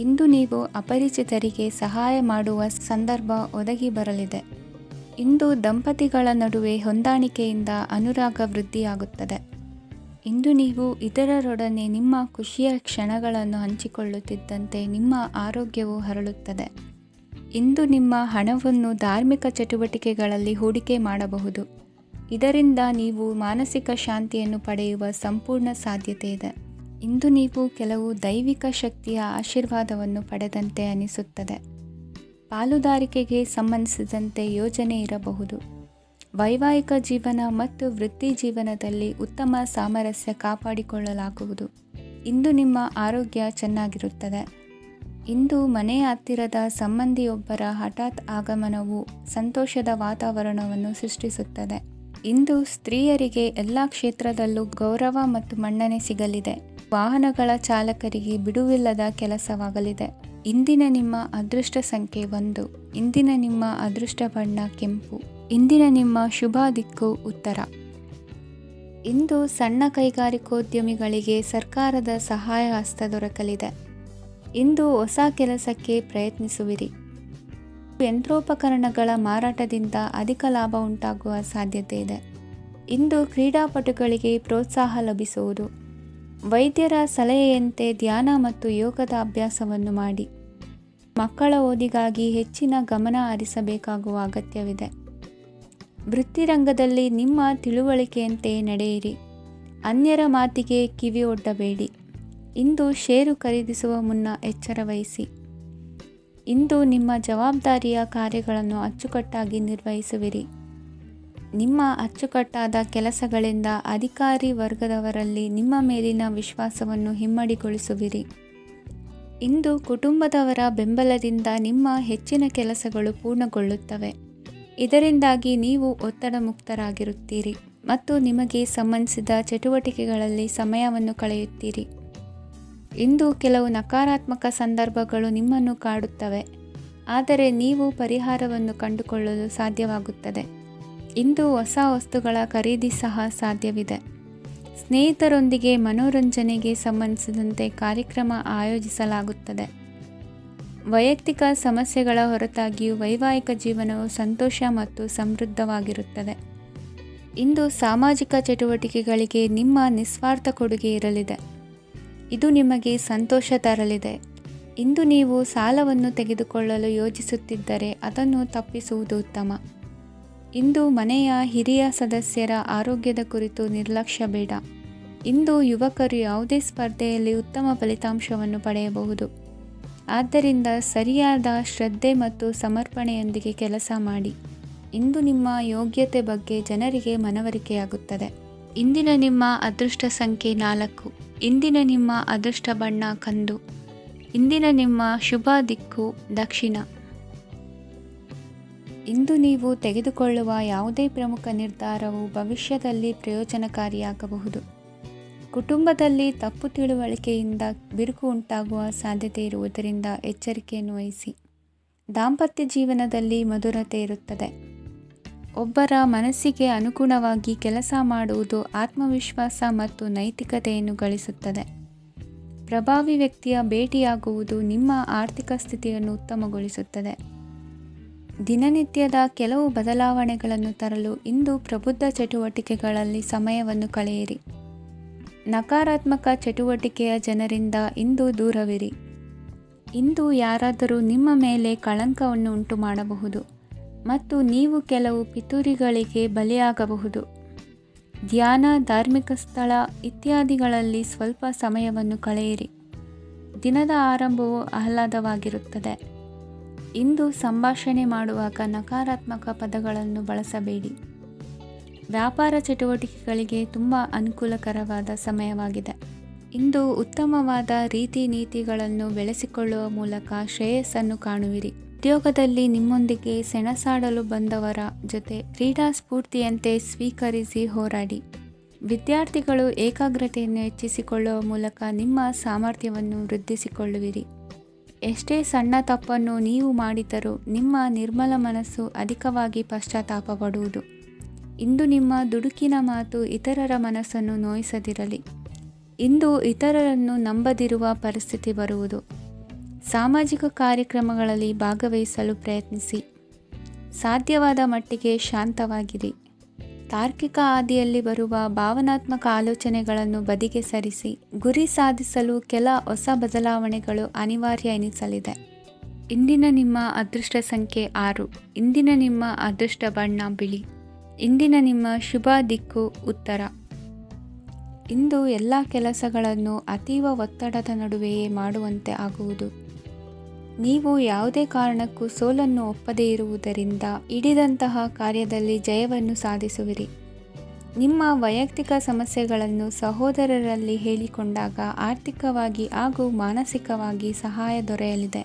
ಇಂದು ನೀವು ಅಪರಿಚಿತರಿಗೆ ಸಹಾಯ ಮಾಡುವ ಸಂದರ್ಭ ಒದಗಿ ಬರಲಿದೆ. ಇಂದು ದಂಪತಿಗಳ ನಡುವೆ ಹೊಂದಾಣಿಕೆಯಿಂದ ಅನುರಾಗ ವೃದ್ಧಿಯಾಗುತ್ತದೆ. ಇಂದು ನೀವು ಇತರರೊಡನೆ ನಿಮ್ಮ ಖುಷಿಯ ಕ್ಷಣಗಳನ್ನು ಹಂಚಿಕೊಳ್ಳುತ್ತಿದ್ದಂತೆ ನಿಮ್ಮ ಆರೋಗ್ಯವು ಹರಳುತ್ತದೆ. ಇಂದು ನಿಮ್ಮ ಹಣವನ್ನು ಧಾರ್ಮಿಕ ಚಟುವಟಿಕೆಗಳಲ್ಲಿ ಹೂಡಿಕೆ ಮಾಡಬಹುದು. ಇದರಿಂದ ನೀವು ಮಾನಸಿಕ ಶಾಂತಿಯನ್ನು ಪಡೆಯುವ ಸಂಪೂರ್ಣ ಸಾಧ್ಯತೆ ಇದೆ. ಇಂದು ನೀವು ಕೆಲವು ದೈವಿಕ ಶಕ್ತಿಯ ಆಶೀರ್ವಾದವನ್ನು ಪಡೆದಂತೆ ಅನಿಸುತ್ತದೆ. ಪಾಲುದಾರಿಕೆಗೆ ಸಂಬಂಧಿಸಿದಂತೆ ಯೋಜನೆ ಇರಬಹುದು. ವೈವಾಹಿಕ ಜೀವನ ಮತ್ತು ವೃತ್ತಿ ಜೀವನದಲ್ಲಿ ಉತ್ತಮ ಸಾಮರಸ್ಯ ಕಾಪಾಡಿಕೊಳ್ಳಲಾಗುವುದು. ಇಂದು ನಿಮ್ಮ ಆರೋಗ್ಯ ಚೆನ್ನಾಗಿರುತ್ತದೆ. ಇಂದು ಮನೆಯ ಹತ್ತಿರದ ಸಂಬಂಧಿಯೊಬ್ಬರ ಹಠಾತ್ ಆಗಮನವು ಸಂತೋಷದ ವಾತಾವರಣವನ್ನು ಸೃಷ್ಟಿಸುತ್ತದೆ. ಇಂದು ಸ್ತ್ರೀಯರಿಗೆ ಎಲ್ಲ ಕ್ಷೇತ್ರದಲ್ಲೂ ಗೌರವ ಮತ್ತು ಮನ್ನಣೆ ಸಿಗಲಿದೆ. ವಾಹನಗಳ ಚಾಲಕರಿಗೆ ಬಿಡುವಿಲ್ಲದ ಕೆಲಸವಾಗಲಿದೆ. ಇಂದಿನ ನಿಮ್ಮ ಅದೃಷ್ಟ ಸಂಖ್ಯೆ 1. ಇಂದಿನ ನಿಮ್ಮ ಅದೃಷ್ಟ ಬಣ್ಣ ಕೆಂಪು. ಇಂದಿನ ನಿಮ್ಮ ಶುಭ ದಿಕ್ಕು ಉತ್ತರ. ಇಂದು ಸಣ್ಣ ಕೈಗಾರಿಕೋದ್ಯಮಿಗಳಿಗೆ ಸರ್ಕಾರದ ಸಹಾಯ ಹಸ್ತ ದೊರಕಲಿದೆ. ಇಂದು ಹೊಸ ಕೆಲಸಕ್ಕೆ ಪ್ರಯತ್ನಿಸುವಿರಿ. ಯಂತ್ರೋಪಕರಣಗಳ ಮಾರಾಟದಿಂದ ಅಧಿಕ ಲಾಭ ಉಂಟಾಗುವ ಸಾಧ್ಯತೆ ಇದೆ. ಇಂದು ಕ್ರೀಡಾಪಟುಗಳಿಗೆ ಪ್ರೋತ್ಸಾಹ ಲಭಿಸುವುದು. ವೈದ್ಯರ ಸಲಹೆಯಂತೆ ಧ್ಯಾನ ಮತ್ತು ಯೋಗದ ಅಭ್ಯಾಸವನ್ನು ಮಾಡಿ. ಮಕ್ಕಳ ಓದಿಗಾಗಿ ಹೆಚ್ಚಿನ ಗಮನ ಹರಿಸಬೇಕಾಗುವ ಅಗತ್ಯವಿದೆ. ವೃತ್ತಿರಂಗದಲ್ಲಿ ನಿಮ್ಮ ತಿಳುವಳಿಕೆಯಂತೆ ನಡೆಯಿರಿ. ಅನ್ಯರ ಮಾತಿಗೆ ಕಿವಿ ಒಡ್ಡಬೇಡಿ. ಇಂದು ಷೇರು ಖರೀದಿಸುವ ಮುನ್ನ ಎಚ್ಚರ ವಹಿಸಿ. ಇಂದು ನಿಮ್ಮ ಜವಾಬ್ದಾರಿಯ ಕಾರ್ಯಗಳನ್ನು ಅಚ್ಚುಕಟ್ಟಾಗಿ ನಿರ್ವಹಿಸುವಿರಿ. ನಿಮ್ಮ ಅಚ್ಚುಕಟ್ಟಾದ ಕೆಲಸಗಳಿಂದ ಅಧಿಕಾರಿ ವರ್ಗದವರಲ್ಲಿ ನಿಮ್ಮ ಮೇಲಿನ ವಿಶ್ವಾಸವನ್ನು ಇಮ್ಮಡಿಗೊಳಿಸುವಿರಿ. ಇಂದು ಕುಟುಂಬದವರ ಬೆಂಬಲದಿಂದ ನಿಮ್ಮ ಹೆಚ್ಚಿನ ಕೆಲಸಗಳು ಪೂರ್ಣಗೊಳ್ಳುತ್ತವೆ. ಇದರಿಂದಾಗಿ ನೀವು ಒತ್ತಡ ಮುಕ್ತರಾಗಿರುತ್ತೀರಿ ಮತ್ತು ನಿಮಗೆ ಸಂಬಂಧಿಸಿದ ಚಟುವಟಿಕೆಗಳಲ್ಲಿ ಸಮಯವನ್ನು ಕಳೆಯುತ್ತೀರಿ. ಇಂದು ಕೆಲವು ನಕಾರಾತ್ಮಕ ಸಂದರ್ಭಗಳು ನಿಮ್ಮನ್ನು ಕಾಡುತ್ತವೆ, ಆದರೆ ನೀವು ಪರಿಹಾರವನ್ನು ಕಂಡುಕೊಳ್ಳಲು ಸಾಧ್ಯವಾಗುತ್ತದೆ. ಇಂದು ಹೊಸ ವಸ್ತುಗಳ ಖರೀದಿ ಸಹ ಸಾಧ್ಯವಿದೆ. ಸ್ನೇಹಿತರೊಂದಿಗೆ ಮನೋರಂಜನೆಗೆ ಸಂಬಂಧಿಸಿದಂತೆ ಕಾರ್ಯಕ್ರಮ ಆಯೋಜಿಸಲಾಗುತ್ತದೆ. ವೈಯಕ್ತಿಕ ಸಮಸ್ಯೆಗಳ ಹೊರತಾಗಿಯೂ ವೈವಾಹಿಕ ಜೀವನವು ಸಂತೋಷ ಮತ್ತು ಸಮೃದ್ಧವಾಗಿರುತ್ತದೆ. ಇಂದು ಸಾಮಾಜಿಕ ಚಟುವಟಿಕೆಗಳಿಗೆ ನಿಮ್ಮ ನಿಸ್ವಾರ್ಥ ಕೊಡುಗೆ ಇರಲಿದೆ. ಇದು ನಿಮಗೆ ಸಂತೋಷ ತರಲಿದೆ. ಇಂದು ನೀವು ಸಾಲವನ್ನು ತೆಗೆದುಕೊಳ್ಳಲು ಯೋಜಿಸುತ್ತಿದ್ದರೆ ಅದನ್ನು ತಪ್ಪಿಸುವುದು ಉತ್ತಮ. ಇಂದು ಮನೆಯ ಹಿರಿಯ ಸದಸ್ಯರ ಆರೋಗ್ಯದ ಕುರಿತು ನಿರ್ಲಕ್ಷ್ಯ ಬೇಡ. ಇಂದು ಯುವಕರು ಯಾವುದೇ ಸ್ಪರ್ಧೆಯಲ್ಲಿ ಉತ್ತಮ ಫಲಿತಾಂಶವನ್ನು ಪಡೆಯಬಹುದು. ಆದ್ದರಿಂದ ಸರಿಯಾದ ಶ್ರದ್ಧೆ ಮತ್ತು ಸಮರ್ಪಣೆಯೊಂದಿಗೆ ಕೆಲಸ ಮಾಡಿ. ಇಂದು ನಿಮ್ಮ ಯೋಗ್ಯತೆ ಬಗ್ಗೆ ಜನರಿಗೆ ಮನವರಿಕೆಯಾಗುತ್ತದೆ. ಇಂದಿನ ನಿಮ್ಮ ಅದೃಷ್ಟ ಸಂಖ್ಯೆ 4. ಇಂದಿನ ನಿಮ್ಮ ಅದೃಷ್ಟ ಬಣ್ಣ ಕಂದು. ಇಂದಿನ ನಿಮ್ಮ ಶುಭ ದಿಕ್ಕು ದಕ್ಷಿಣ. ಇಂದು ನೀವು ತೆಗೆದುಕೊಳ್ಳುವ ಯಾವುದೇ ಪ್ರಮುಖ ನಿರ್ಧಾರವು ಭವಿಷ್ಯದಲ್ಲಿ ಪ್ರಯೋಜನಕಾರಿಯಾಗಬಹುದು. ಕುಟುಂಬದಲ್ಲಿ ತಪ್ಪು ತಿಳುವಳಿಕೆಯಿಂದ ಬಿರುಕು ಉಂಟಾಗುವ ಸಾಧ್ಯತೆ ಇರುವುದರಿಂದ ಎಚ್ಚರಿಕೆಯನ್ನು ವಹಿಸಿ. ದಾಂಪತ್ಯ ಜೀವನದಲ್ಲಿ ಮಧುರತೆ ಇರುತ್ತದೆ. ಒಬ್ಬರ ಮನಸ್ಸಿಗೆ ಅನುಗುಣವಾಗಿ ಕೆಲಸ ಮಾಡುವುದು ಆತ್ಮವಿಶ್ವಾಸ ಮತ್ತು ನೈತಿಕತೆಯನ್ನು ಗಳಿಸುತ್ತದೆ. ಪ್ರಭಾವಿ ವ್ಯಕ್ತಿಯ ಭೇಟಿಯಾಗುವುದು ನಿಮ್ಮ ಆರ್ಥಿಕ ಸ್ಥಿತಿಯನ್ನು ಉತ್ತಮಗೊಳಿಸುತ್ತದೆ. ದಿನನಿತ್ಯದ ಕೆಲವು ಬದಲಾವಣೆಗಳನ್ನು ತರಲು ಇಂದು ಪ್ರಬುದ್ಧ ಚಟುವಟಿಕೆಗಳಲ್ಲಿ ಸಮಯವನ್ನು ಕಳೆಯಿರಿ. ನಕಾರಾತ್ಮಕ ಚಟುವಟಿಕೆಯ ಜನರಿಂದ ಇಂದು ದೂರವಿರಿ. ಇಂದು ಯಾರಾದರೂ ನಿಮ್ಮ ಮೇಲೆ ಕಳಂಕವನ್ನು ಉಂಟು ಮಾಡಬಹುದು ಮತ್ತು ನೀವು ಕೆಲವು ಪಿತೂರಿಗಳಿಗೆ ಬಲಿಯಾಗಬಹುದು. ಧ್ಯಾನ, ಧಾರ್ಮಿಕ ಸ್ಥಳ ಇತ್ಯಾದಿಗಳಲ್ಲಿ ಸ್ವಲ್ಪ ಸಮಯವನ್ನು ಕಳೆಯಿರಿ. ದಿನದ ಆರಂಭವು ಆಹ್ಲಾದವಾಗಿರುತ್ತದೆ. ಇಂದು ಸಂಭಾಷಣೆ ಮಾಡುವಾಗ ನಕಾರಾತ್ಮಕ ಪದಗಳನ್ನು ಬಳಸಬೇಡಿ. ವ್ಯಾಪಾರ ಚಟುವಟಿಕೆಗಳಿಗೆ ತುಂಬ ಅನುಕೂಲಕರವಾದ ಸಮಯವಾಗಿದೆ. ಇಂದು ಉತ್ತಮವಾದ ರೀತಿ ನೀತಿಗಳನ್ನು ಬೆಳೆಸಿಕೊಳ್ಳುವ ಮೂಲಕ ಶ್ರೇಯಸ್ಸನ್ನು ಕಾಣುವಿರಿ. ಉದ್ಯೋಗದಲ್ಲಿ ನಿಮ್ಮೊಂದಿಗೆ ಸೆಣಸಾಡಲು ಬಂದವರ ಜೊತೆ ಕ್ರೀಡಾ ಸ್ಫೂರ್ತಿಯಂತೆ ಸ್ವೀಕರಿಸಿ ಹೋರಾಡಿ. ವಿದ್ಯಾರ್ಥಿಗಳು ಏಕಾಗ್ರತೆಯನ್ನು ಹೆಚ್ಚಿಸಿಕೊಳ್ಳುವ ಮೂಲಕ ನಿಮ್ಮ ಸಾಮರ್ಥ್ಯವನ್ನು ವೃದ್ಧಿಸಿಕೊಳ್ಳುವಿರಿ. ಎಷ್ಟೇ ಸಣ್ಣ ತಪ್ಪನ್ನು ನೀವು ಮಾಡಿದರೂ ನಿಮ್ಮ ನಿರ್ಮಲ ಮನಸ್ಸು ಅಧಿಕವಾಗಿ ಪಶ್ಚಾತ್ತಾಪ ಪಡುವುದು. ಇಂದು ನಿಮ್ಮ ದುಡುಕಿನ ಮಾತು ಇತರರ ಮನಸ್ಸನ್ನು ನೋಯಿಸದಿರಲಿ. ಇಂದು ಇತರರನ್ನು ನಂಬದಿರುವ ಪರಿಸ್ಥಿತಿ ಬರುವುದು. ಸಾಮಾಜಿಕ ಕಾರ್ಯಕ್ರಮಗಳಲ್ಲಿ ಭಾಗವಹಿಸಲು ಪ್ರಯತ್ನಿಸಿ. ಸಾಧ್ಯವಾದ ಮಟ್ಟಿಗೆ ಶಾಂತವಾಗಿರಿ. ತಾರ್ಕಿಕ ಹಾದಿಯಲ್ಲಿ ಬರುವ ಭಾವನಾತ್ಮಕ ಆಲೋಚನೆಗಳನ್ನು ಬದಿಗೆ ಸರಿಸಿ. ಗುರಿ ಸಾಧಿಸಲು ಕೆಲ ಹೊಸ ಬದಲಾವಣೆಗಳು ಅನಿವಾರ್ಯ ಎನಿಸಲಿದೆ. ಇಂದಿನ ನಿಮ್ಮ ಅದೃಷ್ಟ ಸಂಖ್ಯೆ 6. ಇಂದಿನ ನಿಮ್ಮ ಅದೃಷ್ಟ ಬಣ್ಣ ಬಿಳಿ. ಇಂದಿನ ನಿಮ್ಮ ಶುಭ ದಿಕ್ಕು ಉತ್ತರ. ಇಂದು ಎಲ್ಲ ಕೆಲಸಗಳನ್ನು ಅತೀವ ಒತ್ತಡದ ನಡುವೆಯೇ ಮಾಡುವಂತೆ ಆಗುವುದು. ನೀವು ಯಾವುದೇ ಕಾರಣಕ್ಕೂ ಸೋಲನ್ನು ಒಪ್ಪದೇ ಇರುವುದರಿಂದ ಹಿಡಿದಂತಹ ಕಾರ್ಯದಲ್ಲಿ ಜಯವನ್ನು ಸಾಧಿಸುವಿರಿ. ನಿಮ್ಮ ವೈಯಕ್ತಿಕ ಸಮಸ್ಯೆಗಳನ್ನು ಸಹೋದರರಲ್ಲಿ ಹೇಳಿಕೊಂಡಾಗ ಆರ್ಥಿಕವಾಗಿ ಹಾಗೂ ಮಾನಸಿಕವಾಗಿ ಸಹಾಯ ದೊರೆಯಲಿದೆ.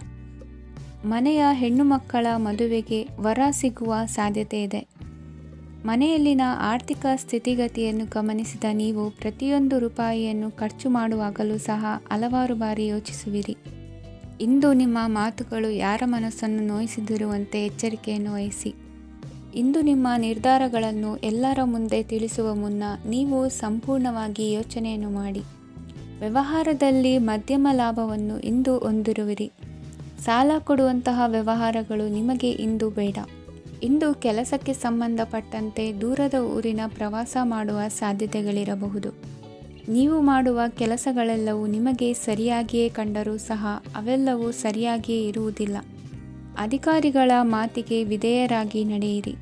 ಮನೆಯ ಹೆಣ್ಣು ಮಕ್ಕಳ ಮದುವೆಗೆ ವರ ಸಿಗುವ ಸಾಧ್ಯತೆ ಇದೆ. ಮನೆಯಲ್ಲಿನ ಆರ್ಥಿಕ ಸ್ಥಿತಿಗತಿಯನ್ನು ಗಮನಿಸಿದ ನೀವು ಪ್ರತಿಯೊಂದು ರೂಪಾಯಿಯನ್ನು ಖರ್ಚು ಮಾಡುವಾಗಲೂ ಸಹ ಹಲವಾರು ಬಾರಿ ಯೋಚಿಸುವಿರಿ. ಇಂದು ನಿಮ್ಮ ಮಾತುಗಳು ಯಾರ ಮನಸ್ಸನ್ನು ನೋಯಿಸದಿರುವಂತೆ ಎಚ್ಚರಿಕೆಯನ್ನು ವಹಿಸಿ. ಇಂದು ನಿಮ್ಮ ನಿರ್ಧಾರಗಳನ್ನು ಎಲ್ಲರ ಮುಂದೆ ತಿಳಿಸುವ ಮುನ್ನ ನೀವು ಸಂಪೂರ್ಣವಾಗಿ ಯೋಚನೆಯನ್ನು ಮಾಡಿ. ವ್ಯವಹಾರದಲ್ಲಿ ಮಧ್ಯಮ ಲಾಭವನ್ನು ಇಂದು ಹೊಂದಿರುವಿರಿ. ಸಾಲ ಕೊಡುವಂತಹ ವ್ಯವಹಾರಗಳು ನಿಮಗೆ ಇಂದು ಬೇಡ. ಇಂದು ಕೆಲಸಕ್ಕೆ ಸಂಬಂಧಪಟ್ಟಂತೆ ದೂರದ ಊರಿನ ಪ್ರವಾಸ ಮಾಡುವ ಸಾಧ್ಯತೆಗಳಿರಬಹುದು. ನೀವು ಮಾಡುವ ಕೆಲಸಗಳೆಲ್ಲವೂ ನಿಮಗೆ ಸರಿಯಾಗಿಯೇ ಕಂಡರೂ ಸಹ ಅವೆಲ್ಲವೂ ಸರಿಯಾಗಿಯೇ ಇರುವುದಿಲ್ಲ. ಅಧಿಕಾರಿಗಳ ಮಾತಿಗೆ ವಿಧೇಯರಾಗಿ ನಡೆಯಿರಿ.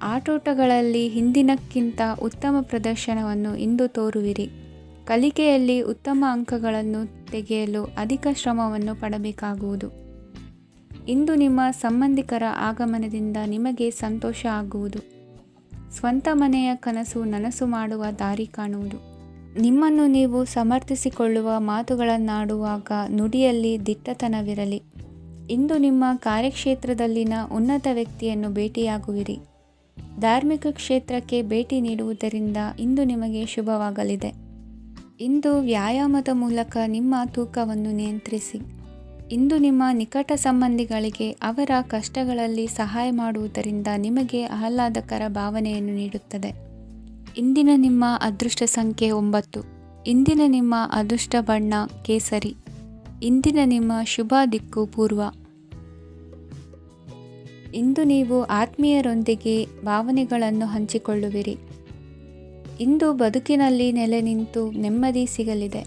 ಆಟೋಟಗಳಲ್ಲಿ ಹಿಂದಿನಕ್ಕಿಂತ ಉತ್ತಮ ಪ್ರದರ್ಶನವನ್ನು ಇಂದು ತೋರುವಿರಿ. ಕಲಿಕೆಯಲ್ಲಿ ಉತ್ತಮ ಅಂಕಗಳನ್ನು ತೆಗೆಯಲು ಅಧಿಕ ಶ್ರಮವನ್ನು ಪಡಬೇಕಾಗುವುದು. ಇಂದು ನಿಮ್ಮ ಸಂಬಂಧಿಕರ ಆಗಮನದಿಂದ ನಿಮಗೆ ಸಂತೋಷ ಆಗುವುದು. ಸ್ವಂತ ಮನೆಯ ಕನಸು ನನಸು ಮಾಡುವ ದಾರಿ ಕಾಣುವುದು. ನಿಮ್ಮನ್ನು ನೀವು ಸಮರ್ಥಿಸಿಕೊಳ್ಳುವ ಮಾತುಗಳನ್ನಾಡುವಾಗ ನುಡಿಯಲ್ಲಿ ದಿಟ್ಟತನವಿರಲಿ. ಇಂದು ನಿಮ್ಮ ಕಾರ್ಯಕ್ಷೇತ್ರದಲ್ಲಿನ ಉನ್ನತ ವ್ಯಕ್ತಿಯನ್ನು ಭೇಟಿಯಾಗುವಿರಿ. ಧಾರ್ಮಿಕ ಕ್ಷೇತ್ರಕ್ಕೆ ಭೇಟಿ ನೀಡುವುದರಿಂದ ಇಂದು ನಿಮಗೆ ಶುಭವಾಗಲಿದೆ. ಇಂದು ವ್ಯಾಯಾಮದ ಮೂಲಕ ನಿಮ್ಮ ತೂಕವನ್ನು ನಿಯಂತ್ರಿಸಿ. ಇಂದು ನಿಮ್ಮ ನಿಕಟ ಸಂಬಂಧಿಗಳಿಗೆ ಅವರ ಕಷ್ಟಗಳಲ್ಲಿ ಸಹಾಯ ಮಾಡುವುದರಿಂದ ನಿಮಗೆ ಆಹ್ಲಾದಕರ ಭಾವನೆಯನ್ನು ನೀಡುತ್ತದೆ. ಇಂದಿನ ನಿಮ್ಮ ಅದೃಷ್ಟ ಸಂಖ್ಯೆ 9. ಇಂದಿನ ನಿಮ್ಮ ಅದೃಷ್ಟ ಬಣ್ಣ ಕೇಸರಿ. ಇಂದಿನ ನಿಮ್ಮ ಶುಭ ದಿಕ್ಕು ಪೂರ್ವ. ಇಂದು ನೀವು ಆತ್ಮೀಯರೊಂದಿಗೆ ಭಾವನೆಗಳನ್ನು ಹಂಚಿಕೊಳ್ಳುವಿರಿ. ಇಂದು ಬದುಕಿನಲ್ಲಿ ನೆಲೆ ನಿಂತು ನೆಮ್ಮದಿ ಸಿಗಲಿದೆ.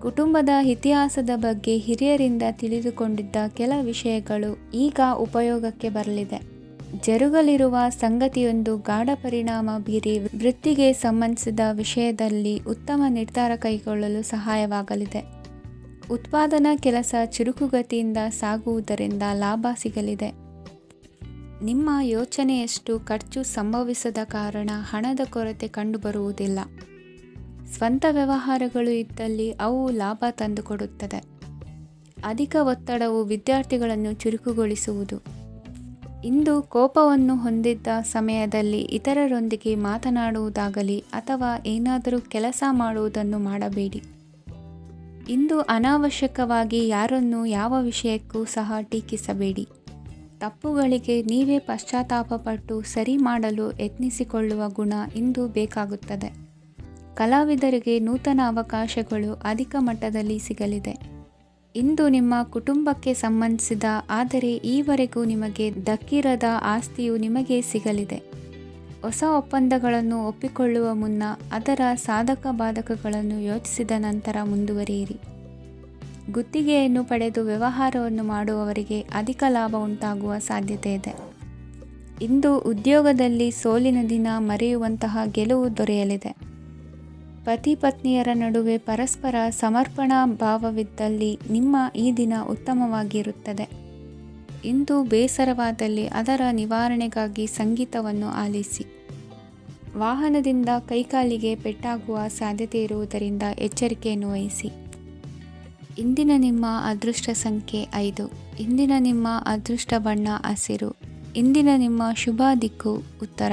ಕುಟುಂಬದ ಇತಿಹಾಸದ ಬಗ್ಗೆ ಹಿರಿಯರಿಂದ ತಿಳಿದುಕೊಂಡಿದ್ದ ಕೆಲ ವಿಷಯಗಳು ಈಗ ಉಪಯೋಗಕ್ಕೆ ಬರಲಿದೆ. ಜರುಗಲಿರುವ ಸಂಗತಿಯೊಂದು ಗಾಢ ಪರಿಣಾಮ ಬೀರಿ ವೃತ್ತಿಗೆ ಸಂಬಂಧಿಸಿದ ವಿಷಯದಲ್ಲಿ ಉತ್ತಮ ನಿರ್ಧಾರ ಕೈಗೊಳ್ಳಲು ಸಹಾಯವಾಗಲಿದೆ. ಉತ್ಪಾದನಾ ಕೆಲಸ ಚುರುಕುಗತಿಯಿಂದ ಸಾಗುವುದರಿಂದ ಲಾಭ ಸಿಗಲಿದೆ. ನಿಮ್ಮ ಯೋಚನೆಯಷ್ಟು ಖರ್ಚು ಸಂಭವಿಸದ ಕಾರಣ ಹಣದ ಕೊರತೆ ಕಂಡುಬರುವುದಿಲ್ಲ. ಸ್ವಂತ ವ್ಯವಹಾರಗಳು ಇದ್ದಲ್ಲಿ ಅವು ಲಾಭ ತಂದುಕೊಡುತ್ತದೆ. ಅಧಿಕ ಒತ್ತಡವು ವಿದ್ಯಾರ್ಥಿಗಳನ್ನು ಚುರುಕುಗೊಳಿಸುವುದು. ಇಂದು ಕೋಪವನ್ನು ಹೊಂದಿದ್ದ ಸಮಯದಲ್ಲಿ ಇತರರೊಂದಿಗೆ ಮಾತನಾಡುವುದಾಗಲಿ ಅಥವಾ ಏನಾದರೂ ಕೆಲಸ ಮಾಡುವುದನ್ನು ಮಾಡಬೇಡಿ. ಇಂದು ಅನಾವಶ್ಯಕವಾಗಿ ಯಾರನ್ನು ಯಾವ ವಿಷಯಕ್ಕೂ ಸಹ ಟೀಕಿಸಬೇಡಿ. ತಪ್ಪುಗಳಿಗೆ ನೀವೇ ಪಶ್ಚಾತ್ತಾಪಪಟ್ಟು ಸರಿ ಮಾಡಲು ಯತ್ನಿಸಿಕೊಳ್ಳುವ ಗುಣ ಇಂದು ಬೇಕಾಗುತ್ತದೆ. ಕಲಾವಿದರಿಗೆ ನೂತನ ಅವಕಾಶಗಳು ಅಧಿಕ ಮಟ್ಟದಲ್ಲಿ ಸಿಗಲಿದೆ. ಇಂದು ನಿಮ್ಮ ಕುಟುಂಬಕ್ಕೆ ಸಂಬಂಧಿಸಿದ ಆದರೆ ಈವರೆಗೂ ನಿಮಗೆ ದಕ್ಕಿರದ ಆಸ್ತಿಯು ನಿಮಗೆ ಸಿಗಲಿದೆ. ಹೊಸ ಒಪ್ಪಂದಗಳನ್ನು ಒಪ್ಪಿಕೊಳ್ಳುವ ಮುನ್ನ ಅದರ ಸಾಧಕ ಬಾಧಕಗಳನ್ನು ಯೋಚಿಸಿದ ನಂತರ ಮುಂದುವರಿಯಿರಿ. ಗುತ್ತಿಗೆಯನ್ನು ಪಡೆದು ವ್ಯವಹಾರವನ್ನು ಮಾಡುವವರಿಗೆ ಅಧಿಕ ಲಾಭ ಉಂಟಾಗುವ ಸಾಧ್ಯತೆ ಇದೆ. ಇಂದು ಉದ್ಯೋಗದಲ್ಲಿ ಸೋಲಿನ ದಿನ ಮರೆಯುವಂತಹ ಗೆಲುವು ದೊರೆಯಲಿದೆ. ಪತಿ ಪತ್ನಿಯರ ನಡುವೆ ಪರಸ್ಪರ ಸಮರ್ಪಣಾ ಭಾವವಿದ್ದಲ್ಲಿ ನಿಮ್ಮ ಈ ದಿನ ಉತ್ತಮವಾಗಿರುತ್ತದೆ. ಇಂದು ಬೇಸರವಾದಲ್ಲಿ ಅದರ ನಿವಾರಣೆಗಾಗಿ ಸಂಗೀತವನ್ನು ಆಲಿಸಿ. ವಾಹನದಿಂದ ಕೈಕಾಲಿಗೆ ಪೆಟ್ಟಾಗುವ ಸಾಧ್ಯತೆ ಇರುವುದರಿಂದ ಎಚ್ಚರಿಕೆಯನ್ನು ವಹಿಸಿ. ಇಂದಿನ ನಿಮ್ಮ ಅದೃಷ್ಟ ಸಂಖ್ಯೆ 5. ಇಂದಿನ ನಿಮ್ಮ ಅದೃಷ್ಟ ಬಣ್ಣ ಹಸಿರು. ಇಂದಿನ ನಿಮ್ಮ ಶುಭ ದಿಕ್ಕು ಉತ್ತರ.